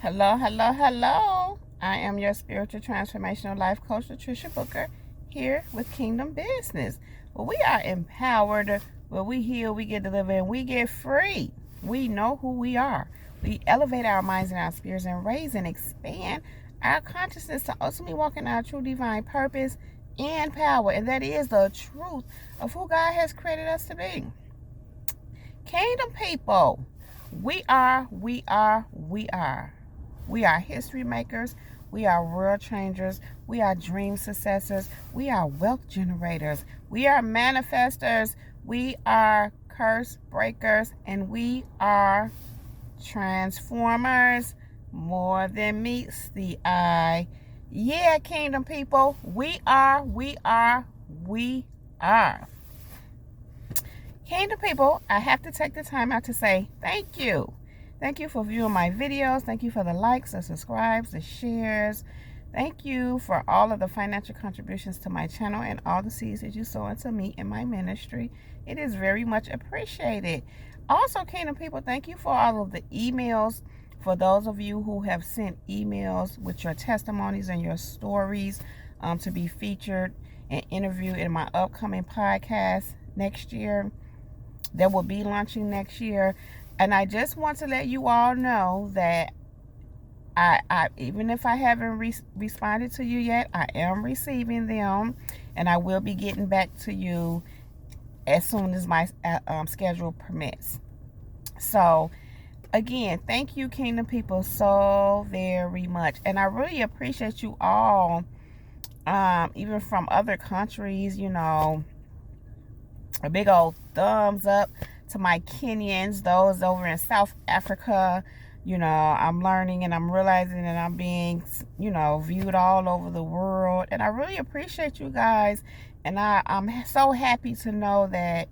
Hello, hello, hello. I am your spiritual transformational life coach, Patricia Booker, here with Kingdom Business. Where we are empowered, where we heal, we get delivered, and we get free. We know who we are. We elevate our minds and our spirits and raise and expand our consciousness to ultimately walk in our true divine purpose and power. And that is the truth of who God has created us to be. Kingdom people, we are. We are history makers. We are world changers. We are dream successors. We are wealth generators. We are manifestors. We are curse breakers. And we are transformers. More than meets the eye. Yeah, kingdom people. We are. Kingdom people, I have to take the time out to say thank you. Thank you for viewing my videos. Thank you for the likes, the subscribes, the shares. Thank you for all of the financial contributions to my channel and all the seeds that you sow into me and my ministry. It is very much appreciated. Also, kingdom people, thank you for all of the emails. For those of you who have sent emails with your testimonies and your stories to be featured and interviewed in my upcoming podcast next year, that will be launching next year. And I just want to let you all know that I even if I haven't responded to you yet, I am receiving them, and I will be getting back to you as soon as my schedule permits. So again, thank you, kingdom people, so very much. And I really appreciate you all, even from other countries, a big old thumbs up to my Kenyans, those over in South Africa. I'm learning and I'm realizing that I'm being, viewed all over the world. And I really appreciate you guys. And I'm so happy to know that,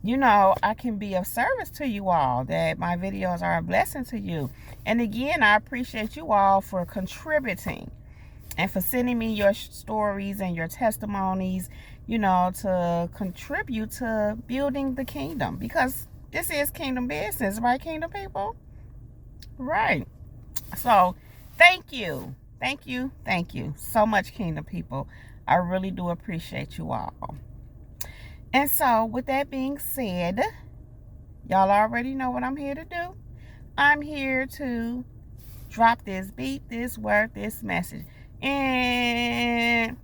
I can be of service to you all, that my videos are a blessing to you. And again, I appreciate you all for contributing and for sending me your stories and your testimonies, to contribute to building the kingdom. Because this is kingdom business, right, kingdom people? Right. So, thank you. Thank you so much, kingdom people. I really do appreciate you all. And so, with that being said, y'all already know what I'm here to do. I'm here to drop this beat, this word, this message. And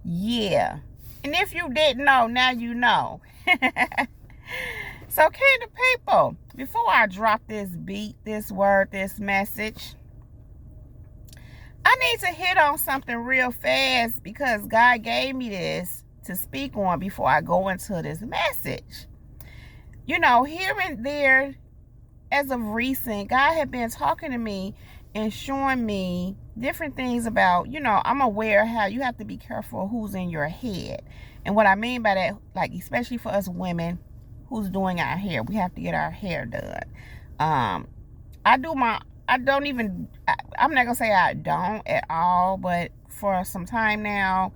yeah. And if you didn't know, now you know. So, kingdom people, before I drop this beat, this word, this message, I need to hit on something real fast, because God gave me this to speak on before I go into this message. Here and there, as of recent, God had been talking to me and showing me different things about, I'm aware how you have to be careful who's in your head. And what I mean by that, like, especially for us women who's doing our hair, we have to get our hair done. I'm not gonna say I don't at all, but for some time now,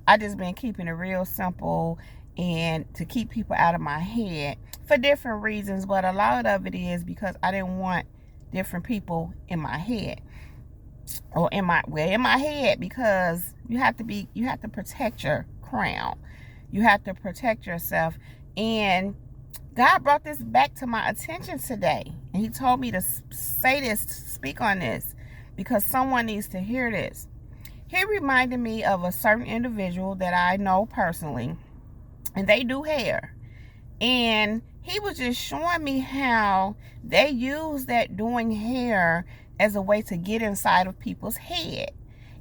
I just been keeping it real simple and to keep people out of my head for different reasons. But a lot of it is because I didn't want different people in my head, or in my head, because you have to protect your crown. You have to protect yourself. And God brought this back to my attention today, and he told me to say this, speak on this, because someone needs to hear this. He reminded me of a certain individual that I know personally, and they do hair. And he was just showing me how they use that doing hair as a way to get inside of people's head.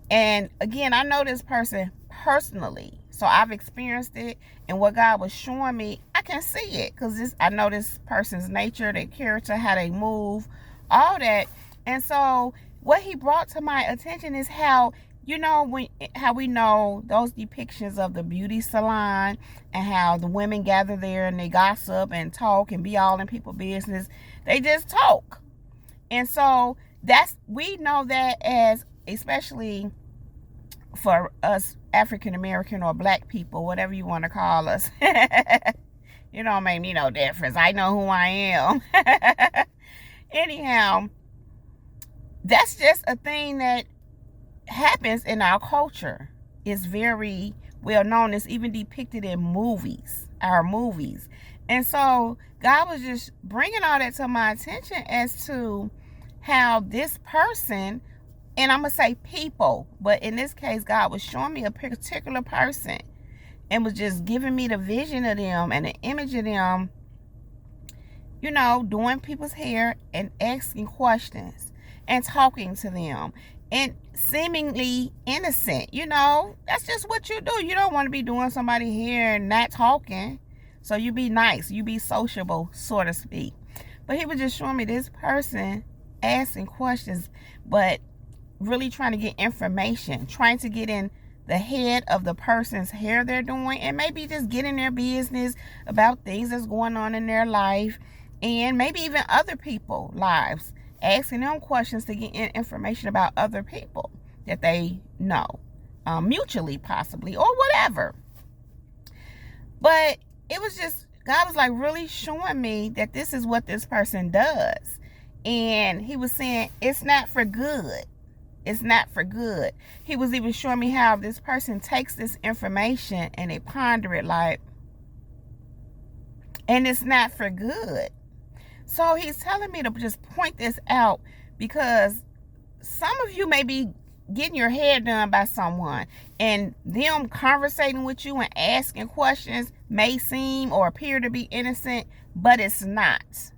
And again, I know this person personally, so I've experienced it. And what God was showing me, I can see it, because I know this person's nature, their character, how they move, all that. And so what he brought to my attention is how, how we know those depictions of the beauty salon, and how the women gather there and they gossip and talk and be all in people's business. They just talk. And so we know that, as especially for us African American or black people, whatever you want to call us. It don't make me no difference. I know who I am. Anyhow, that's just a thing that happens in our culture. It's very well known. It's even depicted in movies, our movies. And so God was just bringing all that to my attention as to how this person, and I'm going to say people, but in this case, God was showing me a particular person and was just giving me the vision of them and the image of them, you know, doing people's hair and asking questions and talking to them and seemingly innocent. You know, that's just what you do. You don't want to be doing somebody's hair and not talking. So you be nice, you be sociable, so to speak. But he was just showing me this person asking questions, but really trying to get information, trying to get in the head of the person's hair they're doing, and maybe just get in their business about things that's going on in their life, and maybe even other people's lives, asking them questions to get information about other people that they know, mutually possibly, or whatever. But it was just, God was like really showing me that this is what this person does. And he was saying, it's not for good. It's not for good. He was even showing me how this person takes this information and they ponder it like, and it's not for good. So he's telling me to just point this out because some of you may be getting your hair done by someone, and them conversating with you and asking questions may seem or appear to be innocent, but it's not.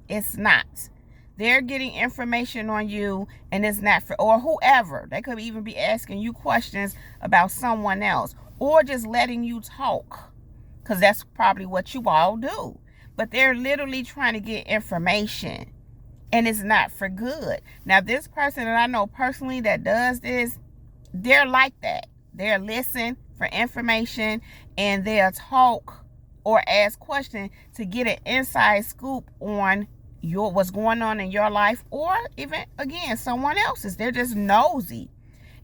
It's not. They're getting information on you, and it's not for, or whoever. They could even be asking you questions about someone else, or just letting you talk, because that's probably what you all do. But they're literally trying to get information, and it's not for good. Now, this person that I know personally that does this, they're like that. They'll listen for information, and they'll talk or ask questions to get an inside scoop on what's going on in your life, or even, again, someone else's. They're just nosy.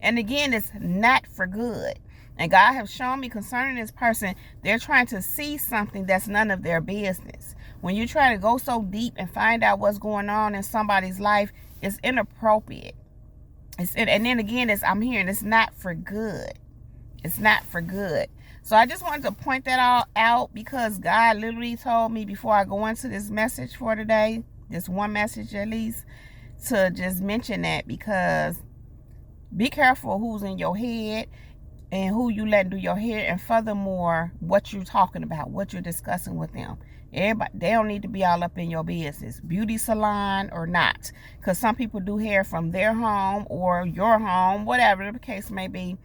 And again, it's not for good. And God has shown me concerning this person, they're trying to see something that's none of their business. When you try to go so deep and find out what's going on in somebody's life, it's inappropriate. And then again, I'm hearing it's not for good. It's not for good. So I just wanted to point that all out because God literally told me before I go into this message for today, this one message at least, to just mention that, because be careful who's in your head and who you let do your hair, and furthermore, what you're talking about, what you're discussing with them. Everybody, they don't need to be all up in your business, beauty salon or not, because some people do hair from their home or your home, whatever the case may be.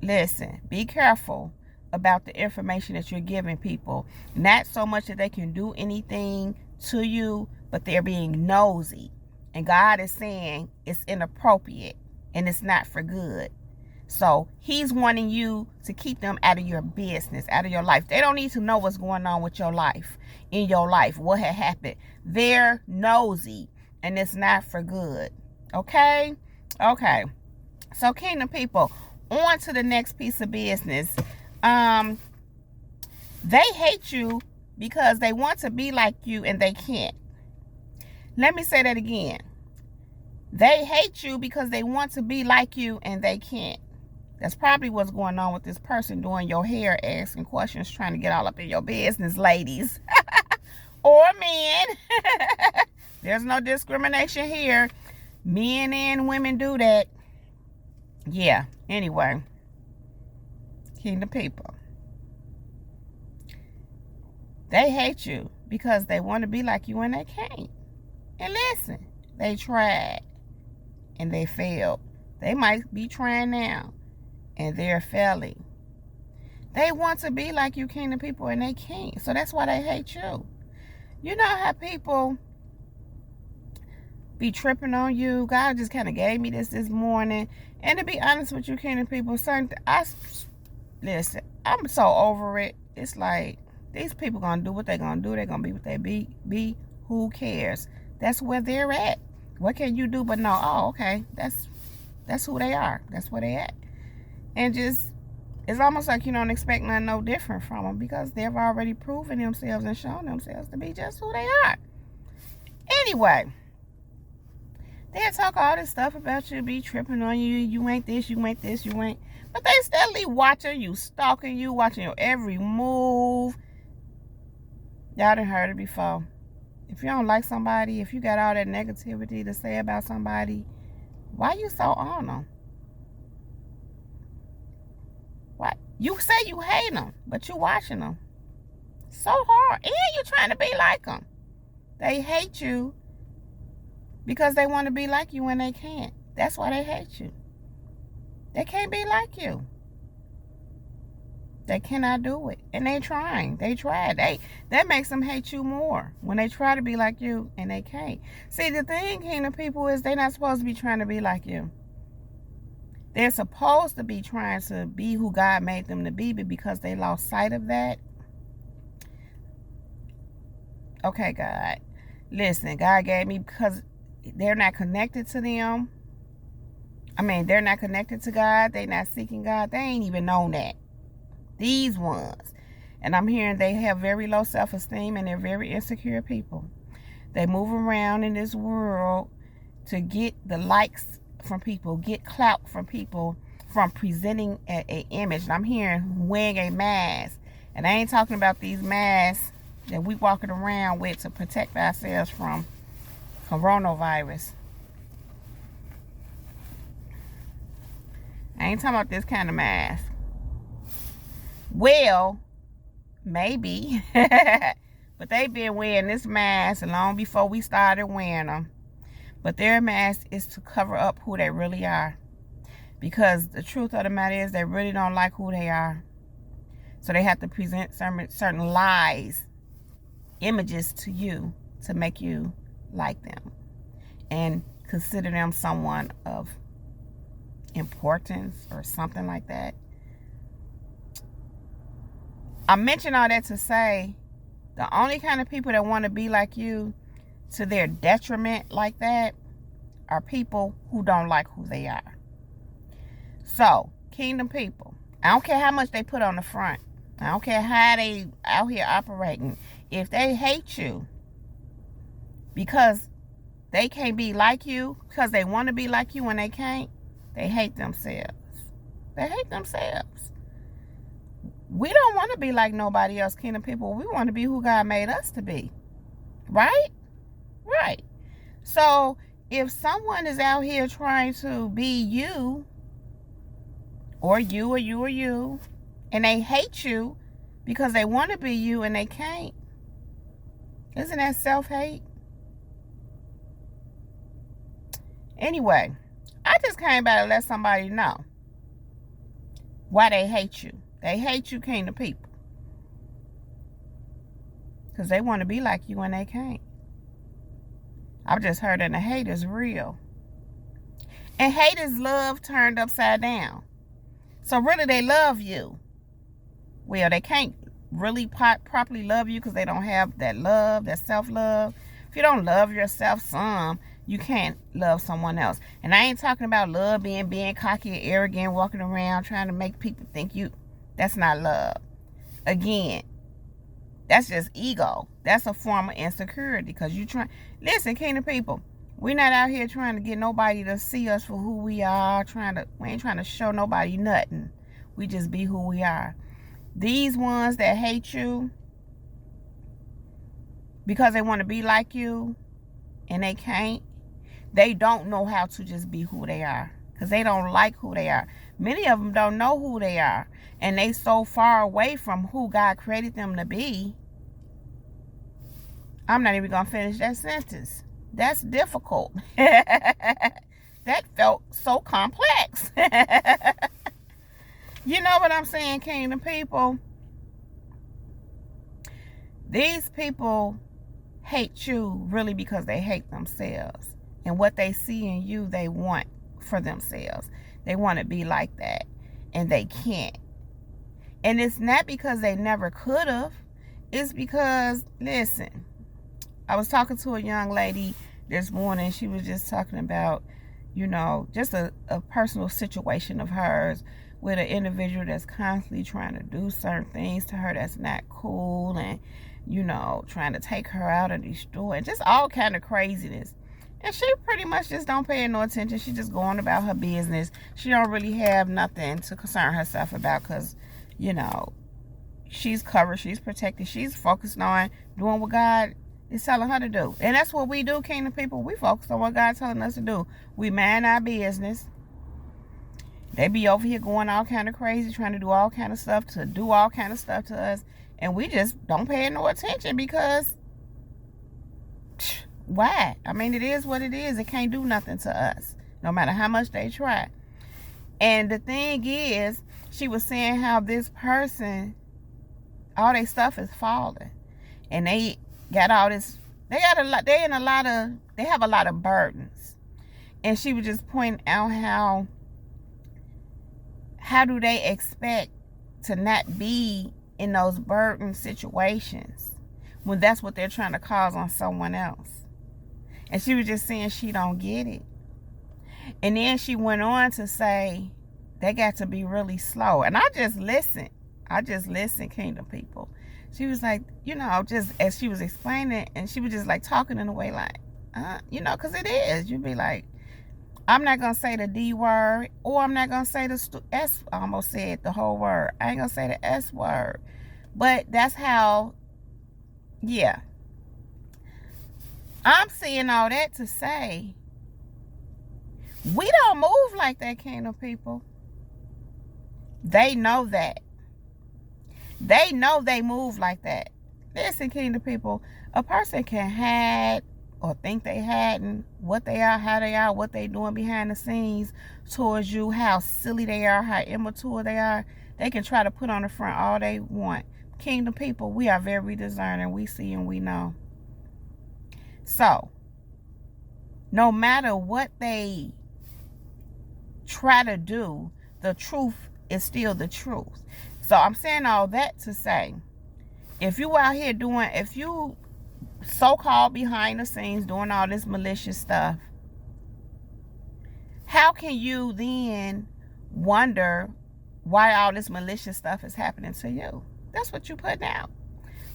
Listen, be careful about the information that you're giving people. Not so much that they can do anything to you, but they're being nosy. And God is saying it's inappropriate and it's not for good. So he's wanting you to keep them out of your business, out of your life. They don't need to know what's going on with your life, in your life, what had happened. They're nosy, and it's not for good. Okay? Okay. So, kingdom people, on to the next piece of business. They hate you because they want to be like you and they can't. Let me say that again. They hate you because they want to be like you and they can't. That's probably what's going on with this person doing your hair, asking questions, trying to get all up in your business, ladies. Or men. There's no discrimination here. Men and women do that. Yeah, anyway. Kingdom people. They hate you because they want to be like you and they can't. And listen, they tried and they failed. They might be trying now and they're failing. They want to be like you, kingdom people, and they can't. So that's why they hate you. You know how people be tripping on you? God just kind of gave me this morning. And to be honest with you, kingdom people, listen, I'm so over it. It's like, these people gonna do what they gonna do. They're gonna be what they be. Who cares? That's where they're at. What can you do but know, oh, okay, that's who they are. That's where they at. And just, it's almost like you don't expect nothing no different from them, because they've already proven themselves and shown themselves to be just who they are. Anyway, They'll talk all this stuff about you, be tripping on you. You ain't this, you ain't this, you ain't. But they steadily watching you, stalking you, watching your every move. Y'all done heard it before. If you don't like somebody, if you got all that negativity to say about somebody, why you so on them? Why? You say you hate them, but you watching them so hard. And you trying to be like them. They hate you because they want to be like you and they can't. That's why they hate you. They can't be like you. They cannot do it. And they trying. They tried. That makes them hate you more. When they try to be like you and they can't. See, the thing, kingdom people, is they're not supposed to be trying to be like you. They're supposed to be trying to be who God made them to be, but because they lost sight of that. Okay, God. Listen, God gave me, because they're not connected to them. I mean, they're not connected to God. They're not seeking God. They ain't even known that. These ones. And I'm hearing they have very low self-esteem and they're very insecure people. They move around in this world to get the likes from people, get clout from people, from presenting an image. And I'm hearing wearing a mask. And I ain't talking about these masks that we walking around with to protect ourselves from coronavirus. I ain't talking about this kind of mask. Well, maybe. But they've been wearing this mask long before we started wearing them. But their mask is to cover up who they really are. Because the truth of the matter is they really don't like who they are. So they have to present certain lies, images to you to make you like them. And consider them someone of importance or something like that. I mention all that to say the only kind of people that want to be like you to their detriment like that are people who don't like who they are. So, kingdom people, I don't care how much they put on the front. I don't care how they out here operating. If they hate you because they can't be like you, because they want to be like you when they can't, they hate themselves. They hate themselves. We don't want to be like nobody else, kingdom people. We want to be who God made us to be. Right? Right. So, if someone is out here trying to be you, or you, or you, or you, and they hate you because they want to be you and they can't, isn't that self-hate? Anyway, I just came by to let somebody know why they hate you. They hate you, kingdom people, because they want to be like you and they can't. I've just heard that the hate is real. And hate is love turned upside down. So really they love you. Well, they can't really properly love you because they don't have that love, that self-love. If you don't love yourself some, you can't love someone else. And I ain't talking about love being cocky and arrogant, walking around trying to make people think you. That's not love. Again, that's just ego. That's a form of insecurity because you try. Listen, kingdom people, we're not out here trying to get nobody to see us for who we are. We ain't trying to show nobody nothing. We just be who we are. These ones that hate you because they want to be like you and they can't, they don't know how to just be who they are because they don't like who they are. Many of them don't know who they are, and they so far away from who God created them to be. I'm not even going to finish that sentence. That's difficult. That felt so complex. You know what I'm saying, kingdom people? These people hate you really because they hate themselves. And what they see in you, they want for themselves. They want to be like that. And they can't. And it's not because they never could have. It's because, listen, I was talking to a young lady this morning. She was just talking about, just a personal situation of hers with an individual that's constantly trying to do certain things to her that's not cool, and, trying to take her out and destroy, and just all kind of craziness. And she pretty much just don't pay no attention. She just going about her business. She don't really have nothing to concern herself about because, you know, she's covered, she's protected, she's focused on doing what God is telling her to do. And that's what we do, kingdom people. We focus on what God's telling us to do. We mind our business. They be over here going all kind of crazy, trying to do all kind of stuff to us. And we just don't pay no attention because why? I mean, it is what it is. It can't do nothing to us, no matter how much they try. And the thing is, she was saying how this person, all their stuff is falling. And they got all this, they have a lot of burdens. And she was just pointing out how do they expect to not be in those burden situations when that's what they're trying to cause on someone else. And she was just saying she don't get it. And then she went on to say they got to be really slow. And I just listened, kingdom people. She was like, you know, just as she was explaining, and she was just like talking in a way like, you know, because it is. You'd be like, I'm not going to say the D word, or I'm not going to say the S. I almost said the whole word. I ain't going to say the S word. But that's how, yeah. I'm seeing all that to say, we don't move like that, kingdom people. They know that. They know they move like that. Listen, kingdom people, a person can hide or think they hadn't what they are, how they are, what they doing behind the scenes towards you, how silly they are, how immature they are. They can try to put on the front all they want. Kingdom people, we are very discerning. We see and we know. So, no matter what they try to do, the truth is still the truth. So I'm saying all that to say, if you out here doing, if you so-called behind the scenes doing all this malicious stuff, how can you then wonder why all this malicious stuff is happening to you? That's what you put out.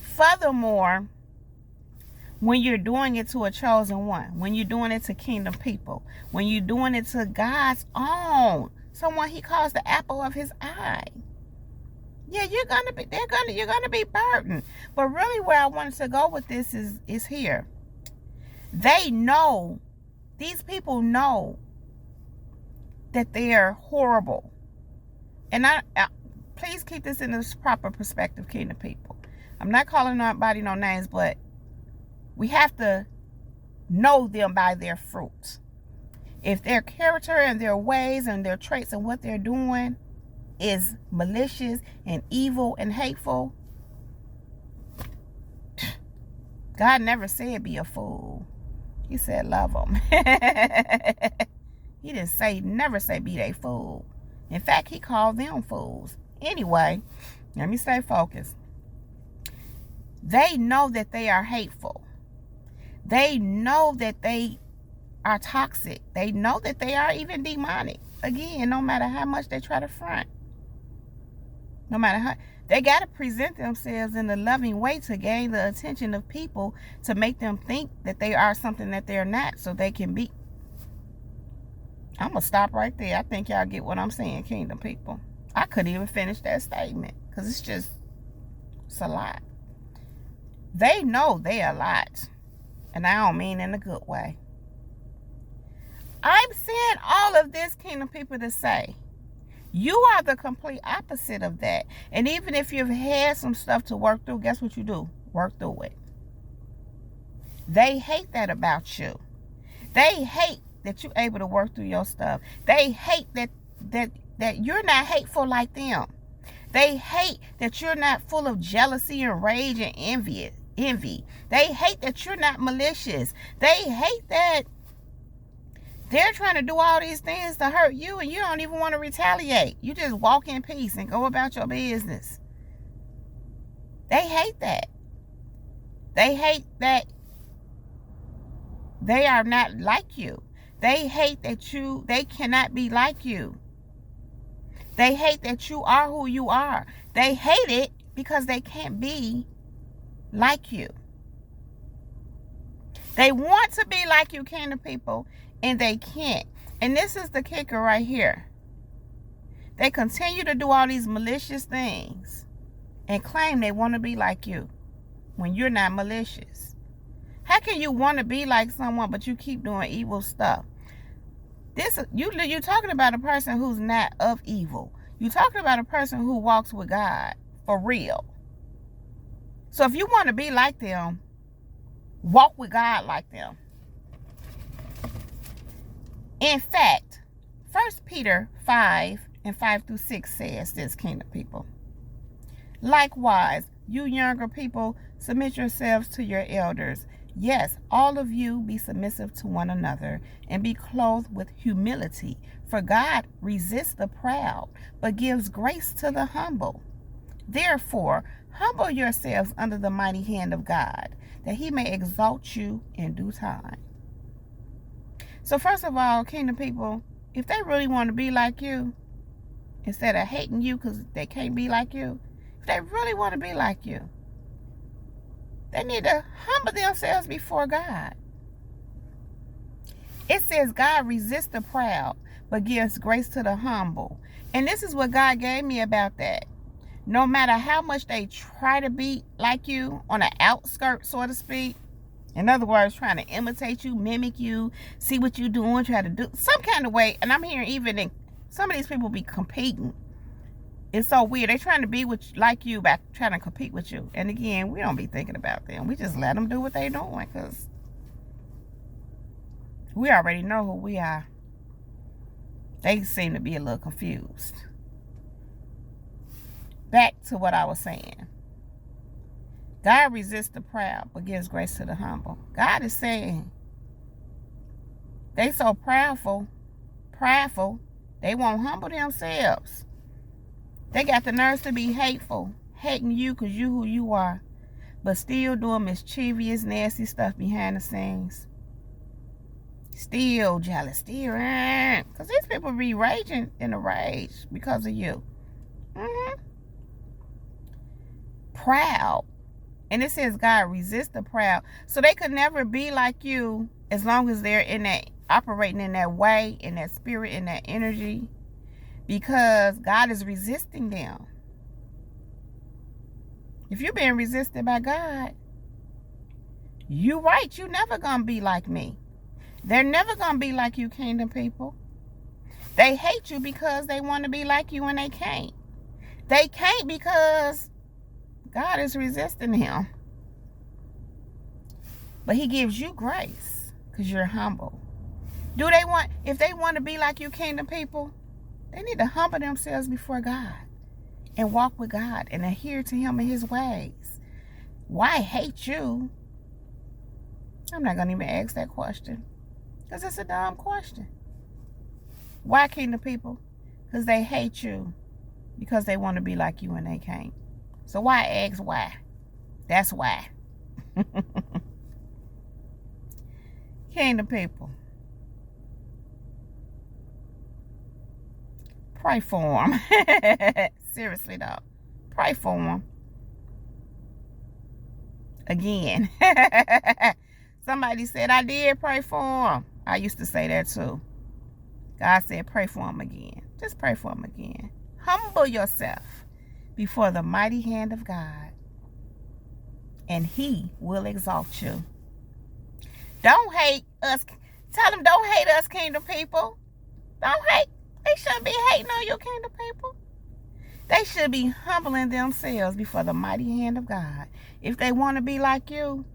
Furthermore, when you're doing it to a chosen one, when you're doing it to kingdom people, when you're doing it to God's own, someone he calls the apple of his eye, yeah, you're gonna be burdened. But really where I wanted to go with this is here. They know, these people know that they're horrible. And I please keep this in this proper perspective, kingdom people. I'm not calling nobody no names, but we have to know them by their fruits. If their character and their ways and their traits and what they're doing is malicious and evil and hateful, God never said be a fool. He said love them. He didn't say, never say be a fool. In fact, he called them fools. Anyway, let me stay focused. They know that they are hateful. They know that they are toxic. They know that they are even demonic. Again, no matter how much they try to front. No matter how, they got to present themselves in a loving way to gain the attention of people, to make them think that they are something that they're not, so they can be. I'm going to stop right there. I think y'all get what I'm saying, kingdom people. I couldn't even finish that statement because it's a lot. They know they're a lot. And I don't mean in a good way. I'm saying all of this, kingdom people, to say, you are the complete opposite of that. And even if you've had some stuff to work through, guess what you do? Work through it. They hate that about you. They hate that you're able to work through your stuff. They hate that you're not hateful like them. They hate that you're not full of jealousy and rage and envy. They hate that you're not malicious. They hate that they're trying to do all these things to hurt you and you don't even want to retaliate. You just walk in peace and go about your business. They hate that. They hate that they are not like you. They hate that they cannot be like you. They hate that you are who you are. They hate it because they can't be like you. They want to be like you, kingdom people, and they can't. And this is the kicker right here. They continue to do all these malicious things and claim they want to be like you when you're not malicious. How can you want to be like someone but you keep doing evil stuff? You're talking about a person who's not of evil. You're talking about a person who walks with God for real. So if you want to be like them, walk with God like them. In fact, 1 Peter 5:5-6 says this, kingdom people. Likewise, you younger people, submit yourselves to your elders. Yes, all of you be submissive to one another and be clothed with humility. For God resists the proud, but gives grace to the humble. Therefore, humble yourselves under the mighty hand of God, that he may exalt you in due time. So first of all, kingdom people, if they really want to be like you, instead of hating you because they can't be like you, if they really want to be like you, they need to humble themselves before God. It says God resists the proud, but gives grace to the humble. And this is what God gave me about that. No matter how much they try to be like you on the outskirts, so to speak, in other words, trying to imitate you, mimic you, see what you're doing, try to do some kind of way. And I'm hearing even some of these people be competing. It's so weird. They're trying to be like you by trying to compete with you. And again, we don't be thinking about them. We just let them do what they're doing because we already know who we are. They seem to be a little confused. Back to what I was saying. God resists the proud, but gives grace to the humble. God is saying they so prideful, they won't humble themselves. They got the nerves to be hateful, hating you because you who you are, but still doing mischievous, nasty stuff behind the scenes. Still jealous, still, because these people be raging in a rage because of you. Proud. And it says God resists the proud. So they could never be like you as long as they're in that, operating in that way, in that spirit, in that energy. Because God is resisting them. If you're being resisted by God, you're right. You're never going to be like me. They're never going to be like you, kingdom people. They hate you because they want to be like you and they can't. They can't because God is resisting him. But he gives you grace because you're humble. If they want to be like you, kingdom people, they need to humble themselves before God and walk with God and adhere to him and his ways. Why hate you? I'm not going to even ask that question because it's a dumb question. Why, kingdom people? Because they hate you because they want to be like you and they can't. So why ask why? That's why. Kingdom people. Pray for them. Seriously though. Pray for them. Again. Somebody said I did pray for them. I used to say that too. God said pray for them again. Just pray for them again. Humble yourself before the mighty hand of God, and he will exalt you. Don't hate us. Tell them don't hate us, kingdom people. Don't hate. They shouldn't be hating on you, kingdom people. They should be humbling themselves before the mighty hand of God. If they want to be like you,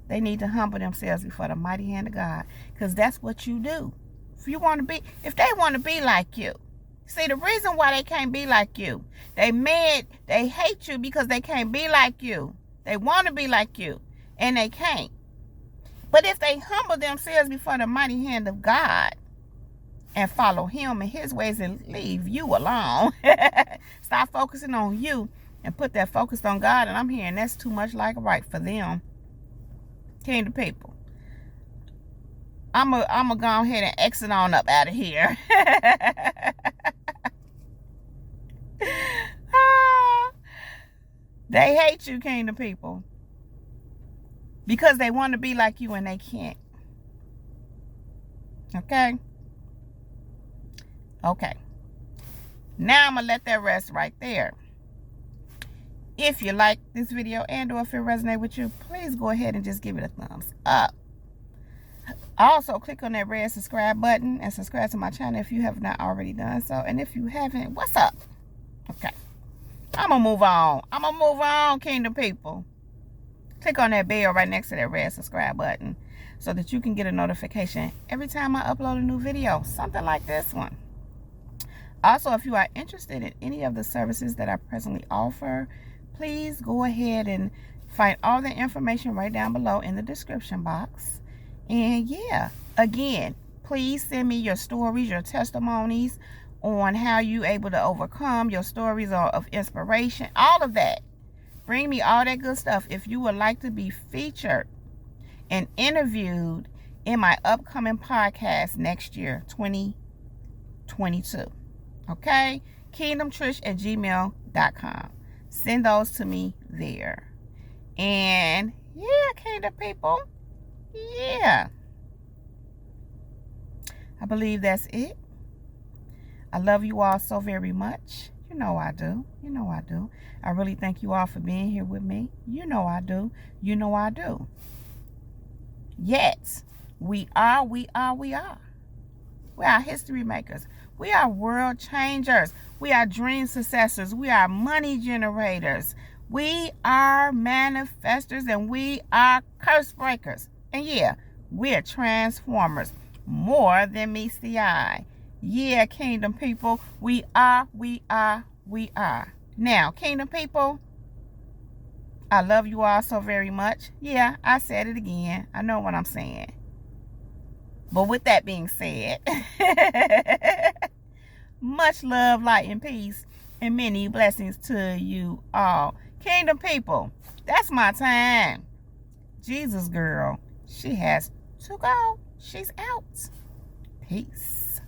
they need to humble themselves before the mighty hand of God, because that's what you do. If they want to be like you. See, the reason why they can't be like you, they hate you because they can't be like you. They want to be like you, and they can't. But if they humble themselves before the mighty hand of God and follow him and his ways and leave you alone, stop focusing on you and put that focus on God, and I'm hearing that's too much like right for them. Kingdom people. I'm going to go ahead and exit on up out of here. They hate you, kingdom people. because they want to be like you and they can't. Okay? Okay. Now I'm going to let that rest right there. If you like this video and or if it resonates with you, please go ahead and just give it a thumbs up. Also, click on that red subscribe button and subscribe to my channel if you have not already done so. And if you haven't, what's up? Okay. I'm going to move on. I'm going to move on, kingdom people. Click on that bell right next to that red subscribe button so that you can get a notification every time I upload a new video. Something like this one. Also, if you are interested in any of the services that I presently offer, please go ahead and find all the information right down below in the description box. And yeah, again, please send me your stories, your testimonies on how you able to overcome, your stories of inspiration, all of that. Bring me all that good stuff. If you would like to be featured and interviewed in my upcoming podcast next year, 2022. Okay? KingdomTrish@gmail.com. Send those to me there. And yeah, kingdom people. Yeah. I believe that's it. I love you all so very much. You know I do. You know I do. I really thank you all for being here with me. You know I do. You know I do. Yes, we are. We are history makers. We are world changers. We are dream successors. We are money generators. We are manifestors, and we are curse breakers. And yeah, we are transformers. More than meets the eye. Yeah, kingdom people. We are. Now, kingdom people, I love you all so very much. Yeah, I said it again. I know what I'm saying. But with that being said, much love, light, and peace, and many blessings to you all. Kingdom people, that's my time. Jesus girl, she has to go. She's out. Peace.